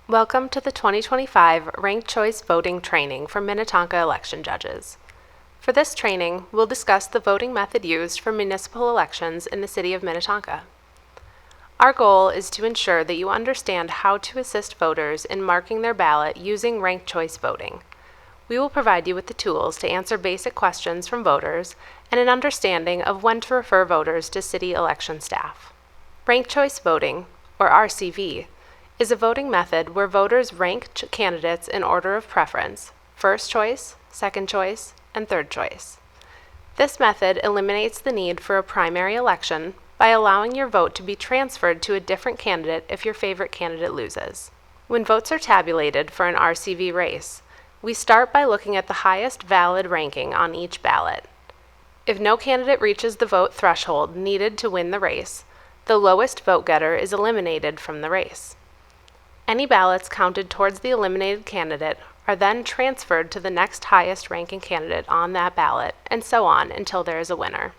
Welcome to the 2025 Ranked Choice Voting Training for Minnetonka election judges. For this training, we'll discuss the voting method used for municipal elections in the city of Minnetonka. Our goal is to ensure that you understand how to assist voters in marking their ballot using ranked choice voting. We will provide you with the tools to answer basic questions from voters and an understanding of when to refer voters to city election staff. Ranked choice voting, or RCV, is a voting method where voters rank candidates in order of preference, first choice, second choice, and third choice. This method eliminates the need for a primary election by allowing your vote to be transferred to a different candidate if your favorite candidate loses. When votes are tabulated for an RCV race, we start by looking at the highest valid ranking on each ballot. If no candidate reaches the vote threshold needed to win the race, the lowest vote getter is eliminated from the race. Any ballots counted towards the eliminated candidate are then transferred to the next highest ranking candidate on that ballot, and so on until there is a winner.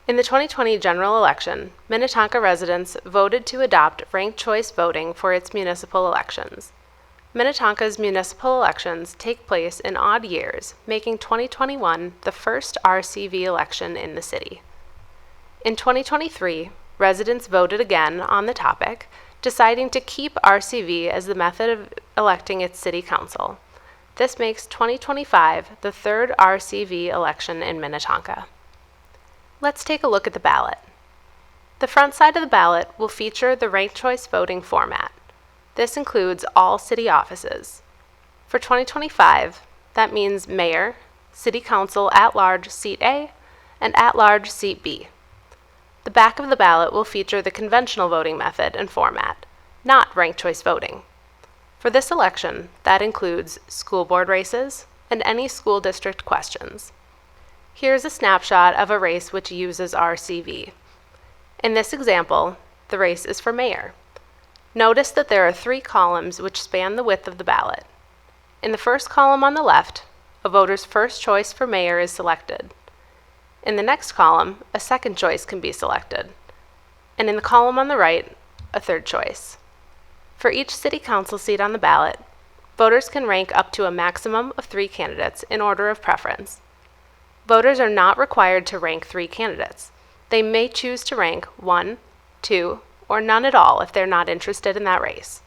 In the 2020 general election, Minnetonka residents voted to adopt ranked choice voting for its municipal elections. Minnetonka's municipal elections take place in odd years, making 2021 the first RCV election in the city. In 2023, residents voted again on the topic, deciding to keep RCV as the method of electing its city council. This makes 2025 the third RCV election in Minnetonka. Let's take a look at the ballot. The front side of the ballot will feature the ranked choice voting format. This includes all city offices. For 2025, that means mayor, city council at-large seat A, and at-large seat B. The back of the ballot will feature the conventional voting method and format, not ranked choice voting. For this election, that includes school board races and any school district questions. Here's a snapshot of a race which uses RCV. In this example, the race is for mayor. Notice that there are 3 columns which span the width of the ballot. In the first column on the left, a voter's first choice for mayor is selected. In the next column, a second choice can be selected. And in the column on the right, a third choice. For each city council seat on the ballot, voters can rank up to a maximum of 3 candidates in order of preference. Voters are not required to rank 3 candidates. They may choose to rank 1, 2, or none at all if they're not interested in that race.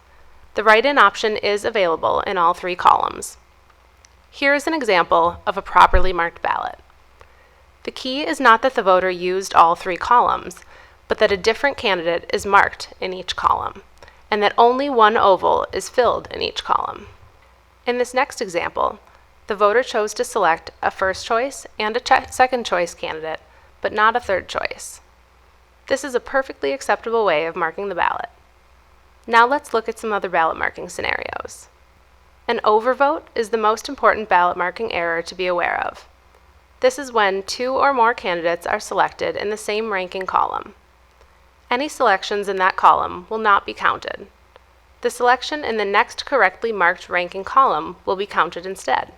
The write-in option is available in all 3 columns. Here is an example of a properly marked ballot. The key is not that the voter used all 3 columns, but that a different candidate is marked in each column, and that only one oval is filled in each column. In this next example, the voter chose to select a first choice and a second choice candidate, but not a third choice. This is a perfectly acceptable way of marking the ballot. Now let's look at some other ballot marking scenarios. An overvote is the most important ballot marking error to be aware of. This is when 2 or more candidates are selected in the same ranking column. Any selections in that column will not be counted. The selection in the next correctly marked ranking column will be counted instead.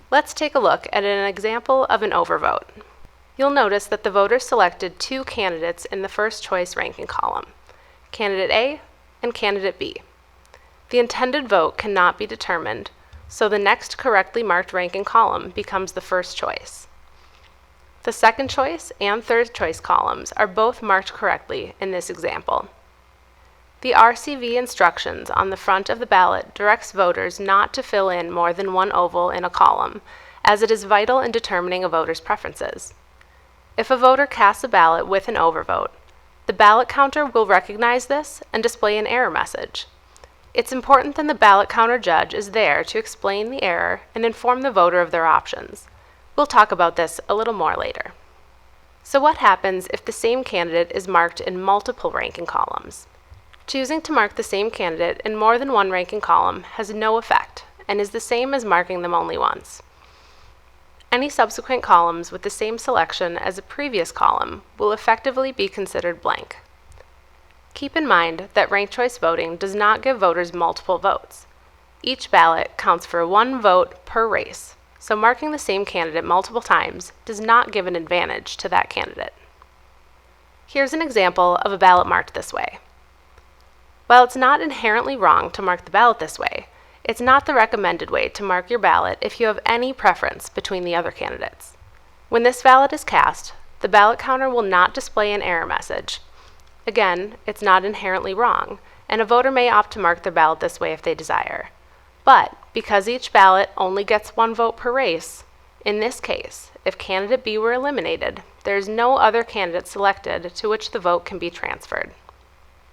Let's take a look at an example of an overvote. You'll notice that the voter selected 2 candidates in the first choice ranking column, candidate A and candidate B. The intended vote cannot be determined, so the next correctly marked ranking column becomes the first choice. The second choice and third choice columns are both marked correctly in this example. The RCV instructions on the front of the ballot directs voters not to fill in more than 1 oval in a column, as it is vital in determining a voter's preferences. If a voter casts a ballot with an overvote, the ballot counter will recognize this and display an error message. It's important that the ballot counter judge is there to explain the error and inform the voter of their options. We'll talk about this a little more later. So what happens if the same candidate is marked in multiple ranking columns? Choosing to mark the same candidate in more than 1 ranking column has no effect and is the same as marking them only once. Any subsequent columns with the same selection as a previous column will effectively be considered blank. Keep in mind that ranked choice voting does not give voters multiple votes. Each ballot counts for 1 vote per race, so marking the same candidate multiple times does not give an advantage to that candidate. Here's an example of a ballot marked this way. While it's not inherently wrong to mark the ballot this way, it's not the recommended way to mark your ballot if you have any preference between the other candidates. When this ballot is cast, the ballot counter will not display an error message. Again, it's not inherently wrong, and a voter may opt to mark their ballot this way if they desire. But because each ballot only gets one vote per race, in this case, if candidate B were eliminated, there is no other candidate selected to which the vote can be transferred.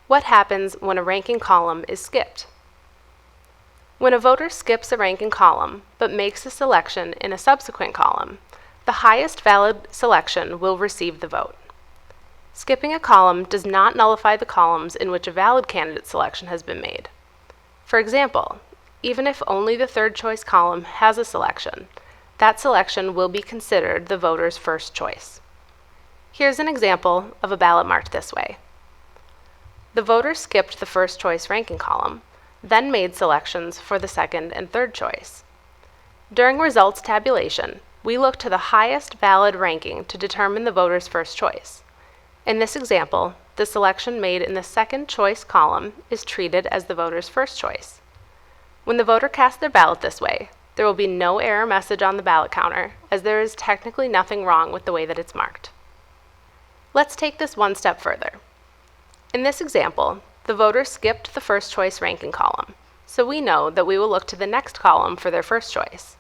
What happens when a ranking column is skipped? When a voter skips a ranking column but makes a selection in a subsequent column, the highest valid selection will receive the vote. Skipping a column does not nullify the columns in which a valid candidate selection has been made. For example, even if only the third choice column has a selection, that selection will be considered the voter's first choice. Here's an example of a ballot marked this way. The voter skipped the first choice ranking column, then made selections for the second and third choice. During results tabulation, we look to the highest valid ranking to determine the voter's first choice. In this example, the selection made in the second choice column is treated as the voter's first choice. When the voter casts their ballot this way, there will be no error message on the ballot counter, as there is technically nothing wrong with the way that it's marked. Let's take this one step further. In this example, the voter skipped the first choice ranking column, so we know that we will look to the next column for their first choice.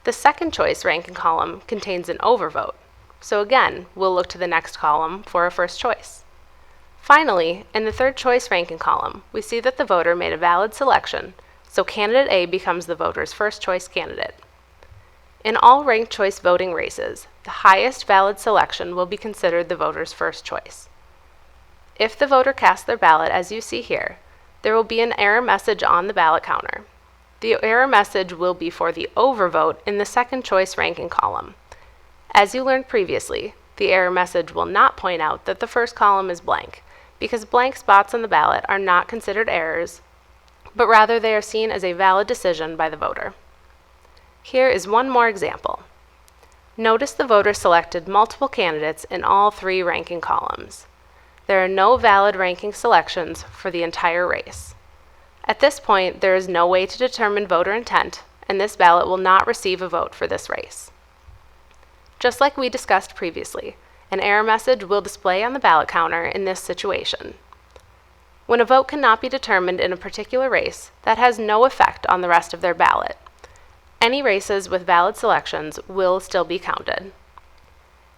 The second choice ranking column contains an overvote, so again, we'll look to the next column for a first choice. Finally, in the third choice ranking column, we see that the voter made a valid selection, so candidate A becomes the voter's first choice candidate. In all ranked choice voting races, the highest valid selection will be considered the voter's first choice. If the voter casts their ballot as you see here, there will be an error message on the ballot counter. The error message will be for the overvote in the second choice ranking column. As you learned previously, the error message will not point out that the first column is blank, because blank spots on the ballot are not considered errors, but rather they are seen as a valid decision by the voter. Here is one more example. Notice the voter selected multiple candidates in all three ranking columns. There are no valid ranking selections for the entire race. At this point, there is no way to determine voter intent, and this ballot will not receive a vote for this race. Just like we discussed previously, an error message will display on the ballot counter in this situation. When a vote cannot be determined in a particular race, that has no effect on the rest of their ballot. Any races with valid selections will still be counted.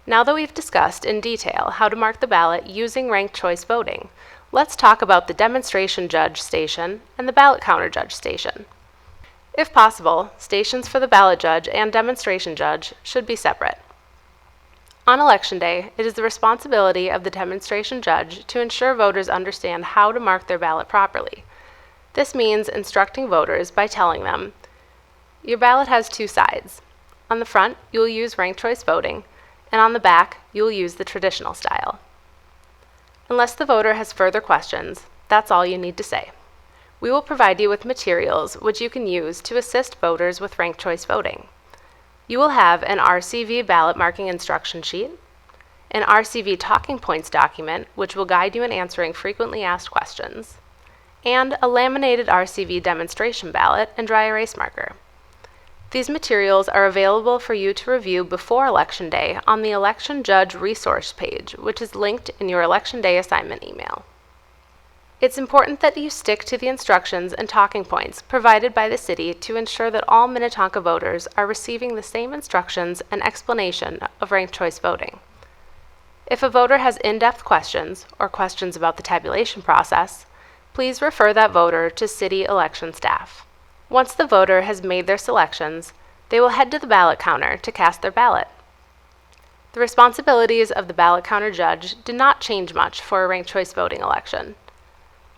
Now that we've discussed in detail how to mark the ballot using ranked choice voting, let's talk about the demonstration judge station and the ballot counter judge station. If possible, stations for the ballot judge and demonstration judge should be separate. On Election Day, it is the responsibility of the demonstration judge to ensure voters understand how to mark their ballot properly. This means instructing voters by telling them, your ballot has two sides. On the front, you will use ranked choice voting, and on the back, you will use the traditional style. Unless the voter has further questions, that's all you need to say. We will provide you with materials which you can use to assist voters with ranked choice voting. You will have an RCV ballot marking instruction sheet, an RCV talking points document which will guide you in answering frequently asked questions, and a laminated RCV demonstration ballot and dry erase marker. These materials are available for you to review before Election Day on the Election Judge resource page, which is linked in your Election Day assignment email. It's important that you stick to the instructions and talking points provided by the city to ensure that all Minnetonka voters are receiving the same instructions and explanation of ranked choice voting. If a voter has in-depth questions or questions about the tabulation process, please refer that voter to city election staff. Once the voter has made their selections, they will head to the ballot counter to cast their ballot. The responsibilities of the ballot counter judge do not change much for a ranked choice voting election.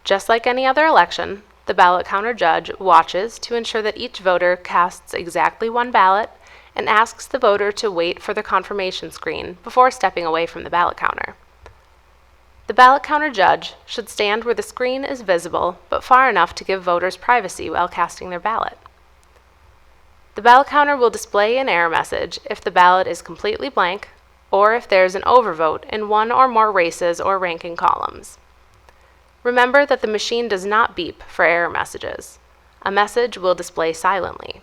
Just like any other election, the ballot counter judge watches to ensure that each voter casts exactly one ballot and asks the voter to wait for the confirmation screen before stepping away from the ballot counter. The ballot counter judge should stand where the screen is visible but far enough to give voters privacy while casting their ballot. The ballot counter will display an error message if the ballot is completely blank or if there is an overvote in one or more races or ranking columns. Remember that the machine does not beep for error messages. A message will display silently.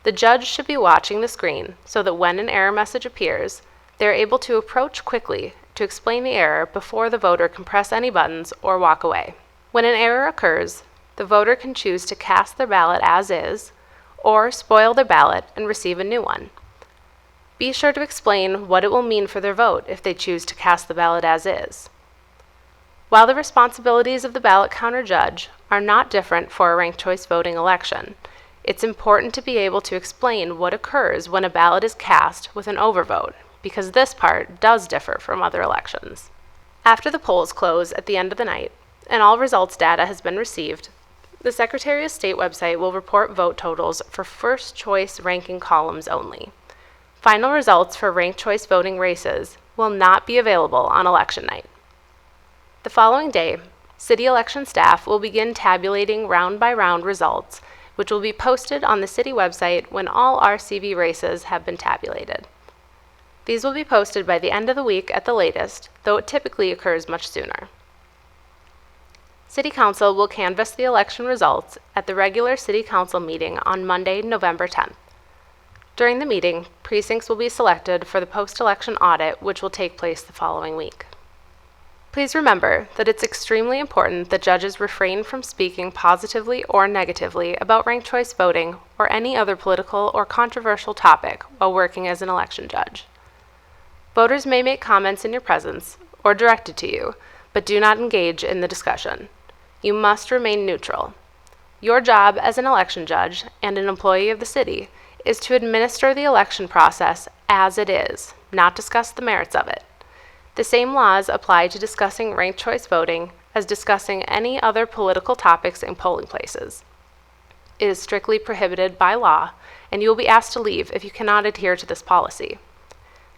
The judge should be watching the screen so that when an error message appears, they are able to approach quickly to explain the error before the voter can press any buttons or walk away. When an error occurs, the voter can choose to cast their ballot as is or spoil their ballot and receive a new one. Be sure to explain what it will mean for their vote if they choose to cast the ballot as is. While the responsibilities of the ballot counter judge are not different for a ranked choice voting election, it's important to be able to explain what occurs when a ballot is cast with an overvote, because this part does differ from other elections. After the polls close at the end of the night, and all results data has been received, the Secretary of State website will report vote totals for first choice ranking columns only. Final results for ranked choice voting races will not be available on election night. The following day, city election staff will begin tabulating round-by-round results, which will be posted on the city website when all RCV races have been tabulated. These will be posted by the end of the week at the latest, though it typically occurs much sooner. City Council will canvass the election results at the regular City Council meeting on Monday, November 10th. During the meeting, precincts will be selected for the post-election audit, which will take place the following week. Please remember that it's extremely important that judges refrain from speaking positively or negatively about ranked choice voting or any other political or controversial topic while working as an election judge. Voters may make comments in your presence or directed to you, but do not engage in the discussion. You must remain neutral. Your job as an election judge and an employee of the city is to administer the election process as it is, not discuss the merits of it. The same laws apply to discussing ranked choice voting as discussing any other political topics in polling places. It is strictly prohibited by law, and you will be asked to leave if you cannot adhere to this policy.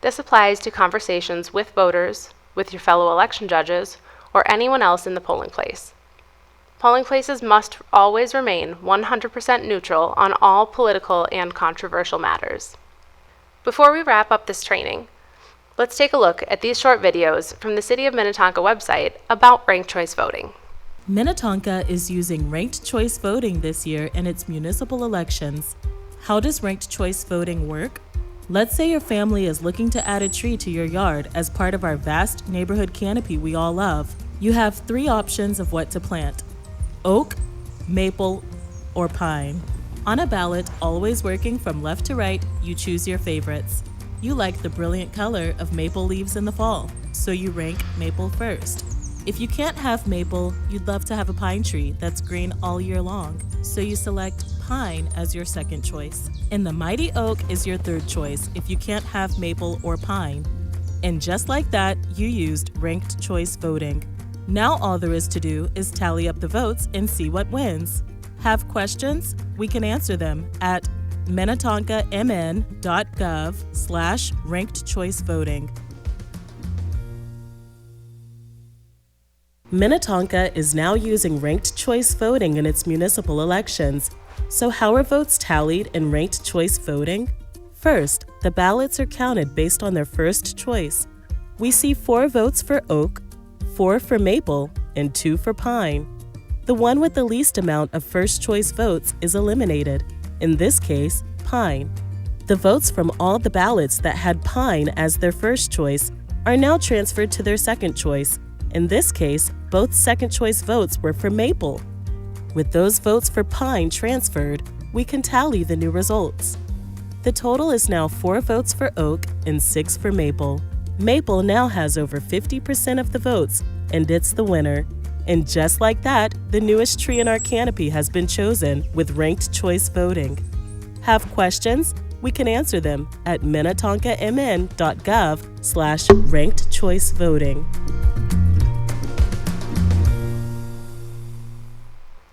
This applies to conversations with voters, with your fellow election judges, or anyone else in the polling place. Polling places must always remain 100% neutral on all political and controversial matters. Before we wrap up this training, let's take a look at these short videos from the City of Minnetonka website about ranked choice voting. Minnetonka is using ranked choice voting this year in its municipal elections. How does ranked choice voting work? Let's say your family is looking to add a tree to your yard as part of our vast neighborhood canopy we all love. You have 3 options of what to plant: oak, maple, or pine. On a ballot, always working from left to right, you choose your favorites. You like the brilliant color of maple leaves in the fall, so you rank maple first. If you can't have maple, you'd love to have a pine tree that's green all year long, so you select pine as your second choice. And the mighty oak is your third choice if you can't have maple or pine. And just like that, you used ranked choice voting. Now all there is to do is tally up the votes and see what wins. Have questions? We can answer them at minnetonkamn.gov/rankedchoicevoting. Minnetonka is now using ranked choice voting in its municipal elections. So how are votes tallied in ranked choice voting? First, the ballots are counted based on their first choice. We see 4 votes for oak, 4 for maple, and 2 for pine. The one with the least amount of first choice votes is eliminated. In this case, pine. The votes from all the ballots that had pine as their first choice are now transferred to their second choice. In this case, both second choice votes were for maple. With those votes for pine transferred, we can tally the new results. The total is now 4 votes for oak and 6 for maple. Maple now has over 50% of the votes, and it's the winner. And just like that, the newest tree in our canopy has been chosen with ranked choice voting. Have questions? We can answer them at minnetonkamn.gov/rankedchoicevoting.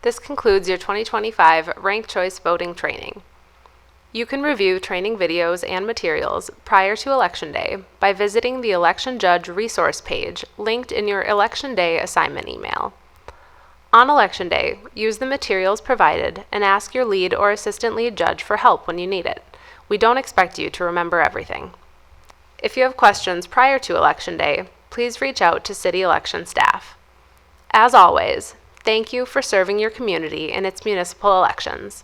This concludes your 2025 Ranked Choice Voting Training. You can review training videos and materials prior to Election Day by visiting the Election Judge resource page linked in your Election Day assignment email. On Election Day, use the materials provided and ask your lead or assistant lead judge for help when you need it. We don't expect you to remember everything. If you have questions prior to Election Day, please reach out to City Election staff. As always, thank you for serving your community in its municipal elections.